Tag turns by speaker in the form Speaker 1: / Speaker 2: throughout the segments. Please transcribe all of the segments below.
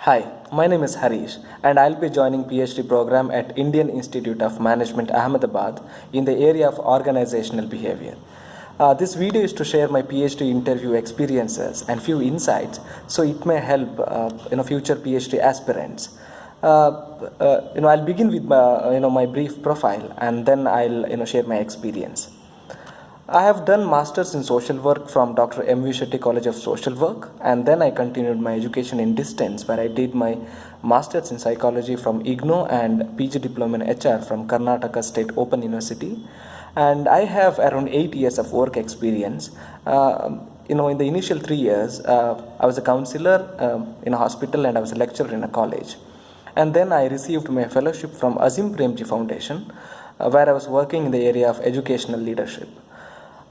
Speaker 1: Hi, my name is Harish and I'll be joining PhD program at Indian Institute of Management Ahmedabad in the area of organizational behavior. This video is to share my PhD interview experiences and few insights so it may help future PhD aspirants. I'll begin with my brief profile and then I'll share my experience. I have done masters in social work from Dr. M. V. Shetty College of Social Work, and then I continued my education in distance where I did my masters in psychology from IGNOU and PG diploma in HR from Karnataka State Open University. And I have around 8 years of work experience. In the initial 3 years, I was a counselor in a hospital and I was a lecturer in a college. And then I received my fellowship from Azim Premji Foundation, where I was working in the area of educational leadership.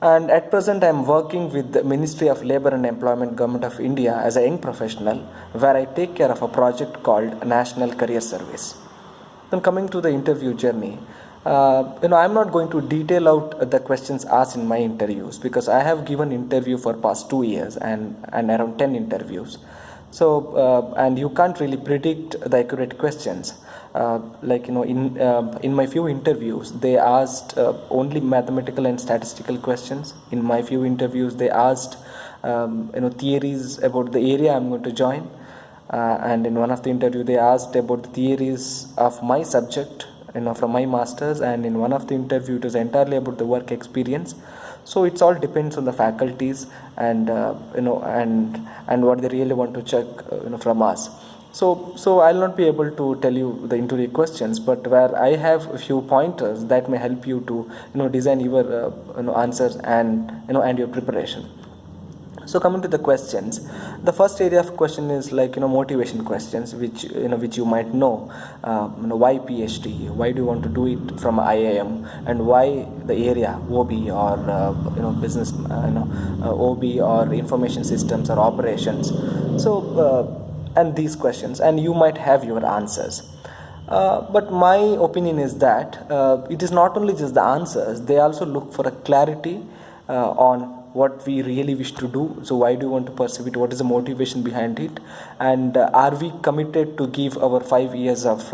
Speaker 1: And at present, I am working with the Ministry of Labour and Employment, Government of India as a young professional, where I take care of a project called National Career Service. Then coming to the interview journey, I'm not going to detail out the questions asked in my interviews because I have given interview for past 2 years and around 10 interviews. So, and you can't really predict the accurate questions. In my few interviews, they asked only mathematical and statistical questions. In my few interviews, they asked theories about the area I'm going to join. And in one of the interview, they asked about the theories of my subject, from my masters. And in one of the interview, it was entirely about the work experience. So it's all depends on the faculties and and what they really want to check from us. So I'll not be able to tell you the interview questions, but where I have a few pointers that may help you to design your answers and your preparation. So coming to the questions, the first area of question is motivation questions, which you might know. Why PhD? Why do you want to do it from IIM? And why the area OB or business OB or information systems or operations? So and these questions, and you might have your answers. But my opinion is that it is not only just the answers; they also look for a clarity on what we really wish to do. So why do you want to pursue it? What is the motivation behind it? And are we committed to give our 5 years of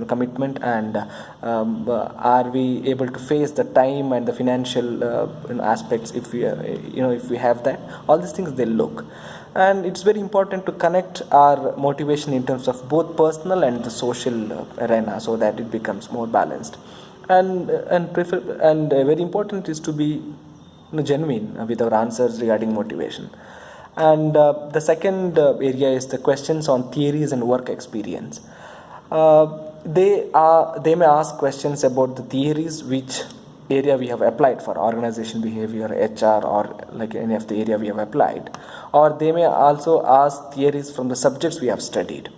Speaker 1: commitment? And are we able to face the time and the financial aspects if we have that? All these things they look. And it's very important to connect our motivation in terms of both personal and the social arena so that it becomes more balanced. And very important is to be genuine with our answers regarding motivation. And the second area is the questions on theories and work experience. They may ask questions about the theories which area we have applied for, organization behavior, HR, or like any of the area we have applied, or they may also ask theories from the subjects we have studied.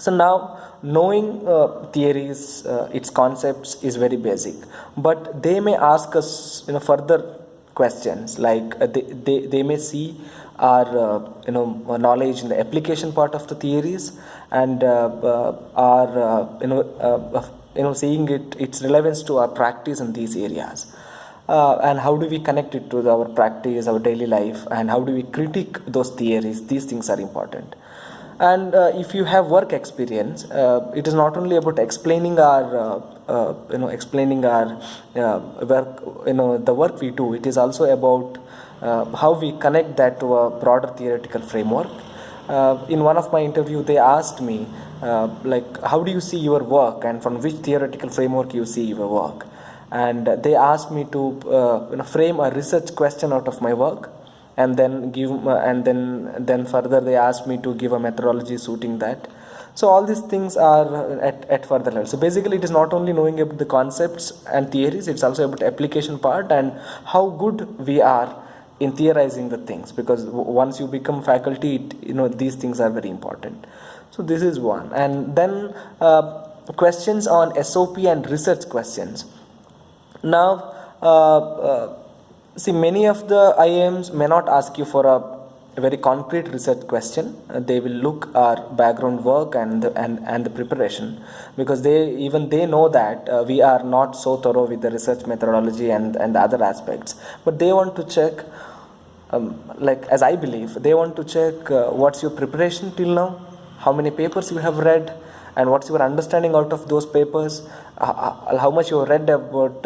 Speaker 1: So now knowing theories, its concepts is very basic, but they may ask us further questions like they may see our knowledge in the application part of the theories and seeing its relevance to our practice in these areas. And how do we connect it to our practice, our daily life, and how do we critique those theories? These things are important. And if you have work experience, it is not only about explaining our work, the work we do. It is also about how we connect that to a broader theoretical framework. In one of my interview, they asked me how do you see your work, and from which theoretical framework you see your work. And they asked me to frame a research question out of my work, and then give and then further they asked me to give a methodology suiting that. So all these things are at further level. So basically it is not only knowing about the concepts and theories, it's also about application part and how good we are in theorizing the things, because once you become faculty, these things are very important. So this is one. And then questions on SOP and research questions. Now see, many of the IIMs may not ask you for a very concrete research question. They will look our background work and the preparation, because they know that we are not so thorough with the research methodology and the other aspects. But they want to check like as I believe, they want to check what's your preparation till now, how many papers you have read, and what's your understanding out of those papers, how much you read about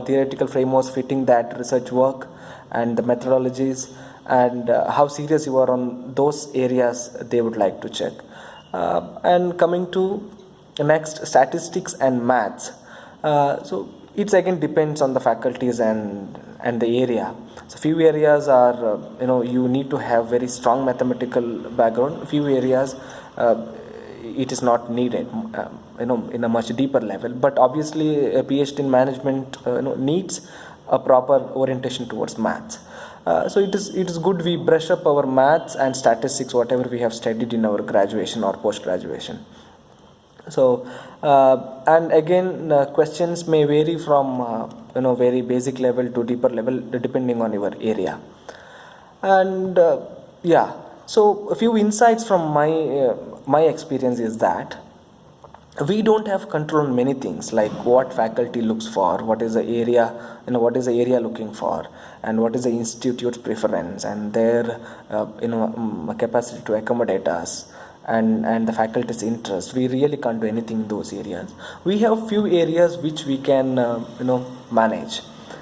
Speaker 1: theoretical frameworks fitting that research work and the methodologies, and how serious you are on those areas they would like to check. And coming to next, statistics and maths. So it again depends on the faculties and the area. So few areas are you need to have very strong mathematical background. Few areas it is not needed in a much deeper level, but obviously a PhD in management needs a proper orientation towards maths. So it is good we brush up our maths and statistics whatever we have studied in our graduation or post graduation. So and again questions may vary from very basic level to deeper level depending on your area. And yeah, so a few insights from my experience is that we don't have control on many things, like what faculty looks for, what is the area, what is the area looking for, and what is the institute's preference and their capacity to accommodate us, and the faculty's interest. We really can't do anything in those areas. We have few areas which we can manage,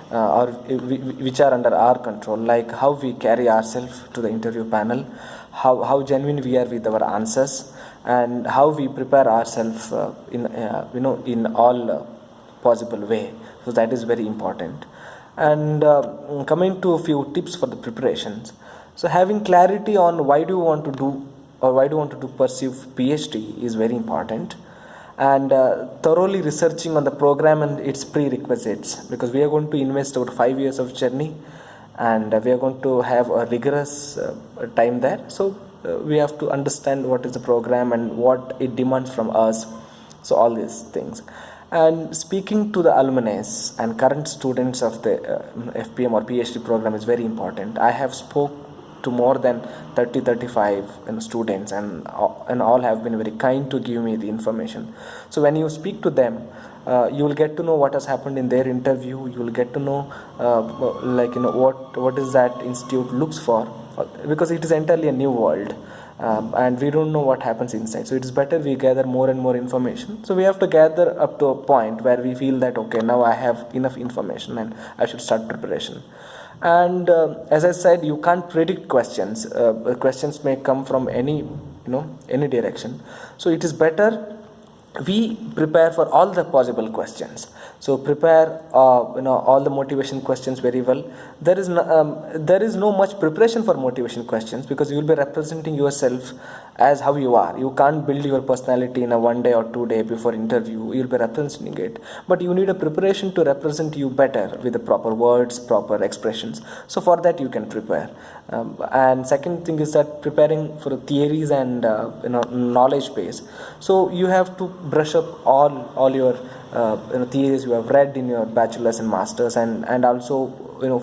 Speaker 1: or which are under our control, like how we carry ourselves to the interview panel, how genuine we are with our answers, and how we prepare ourselves in all possible way. So that is very important. And coming to a few tips for the preparations. So having clarity on why do you want to do, or why do you want to pursue PhD is very important. And thoroughly researching on the program and its prerequisites, because we are going to invest over 5 years of journey, and we are going to have a rigorous time there. So we have to understand what is the program and what it demands from us. So all these things. And speaking to the alumni and current students of the FPM or PhD program is very important. I have spoke to more than 35 students, and all have been very kind to give me the information. So when you speak to them, you will get to know what has happened in their interview. You will get to know what is that institute looks for, because it is entirely a new world, and we don't know what happens inside. So it is better we gather more and more information. So we have to gather up to a point where we feel that okay, now I have enough information and I should start preparation. And as I said, you can't predict questions. Questions may come from any direction. So it is better we prepare for all the possible questions. So prepare all the motivation questions very well. There is no much preparation for motivation questions, because you will be representing yourself as how you are. You can't build your personality in a 1 day or 2 day before interview. You will be representing it, but you need a preparation to represent you better with the proper words, proper expressions. So for that you can prepare. And second thing is that preparing for the theories and knowledge base. So you have to brush up all your theories you have read in your bachelor's and master's, and also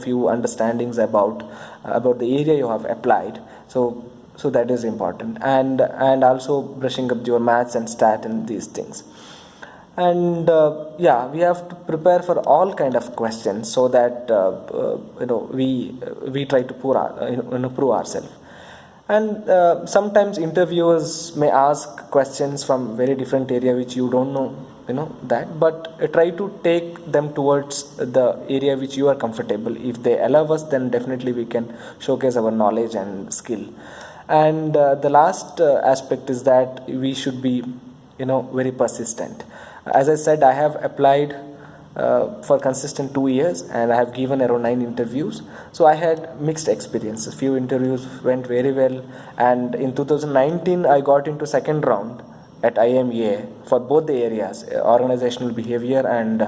Speaker 1: few understandings about the area you have applied. So that is important. And also brushing up your maths and stat and these things. And we have to prepare for all kind of questions, so that we try to prove ourselves. And sometimes interviewers may ask questions from very different area which you don't know that, but try to take them towards the area which you are comfortable. If they allow us, then definitely we can showcase our knowledge and skill. And the last aspect is that we should be very persistent. As I said, I have applied for consistent 2 years, and I have given around 9 interviews. So I had mixed experiences. Few interviews went very well, and in 2019 I got into second round at IMEA for both the areas, organizational behavior and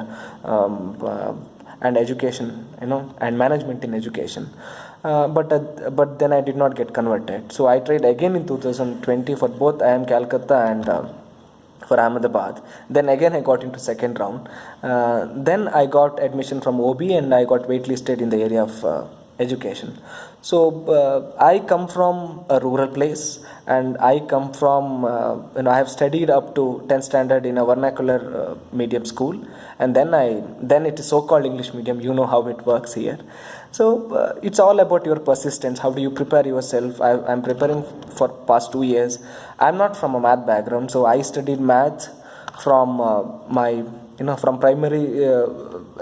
Speaker 1: education, and management in education. But then I did not get converted. So I tried again in 2020 for both IIM Calcutta and for Ahmedabad. Then again I got into second round. Then I got admission from OB, and I got waitlisted in the area of education. So I come from a rural place, and I come from I have studied up to 10th standard in a vernacular medium school, and then it is so-called English medium. You know how it works here. So it's all about your persistence. How do you prepare yourself? I'm preparing for past 2 years. I'm not from a math background, so I studied math from my from primary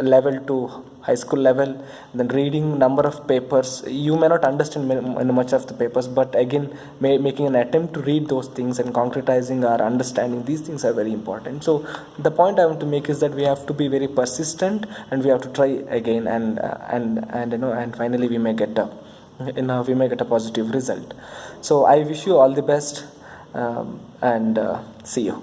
Speaker 1: level to high school level, then reading number of papers. You may not understand much of the papers, but again making an attempt to read those things and concretizing our understanding, these things are very important. So the point I want to make is that we have to be very persistent, and we have to try again, and finally we may get a positive result. So I wish you all the best, and see you.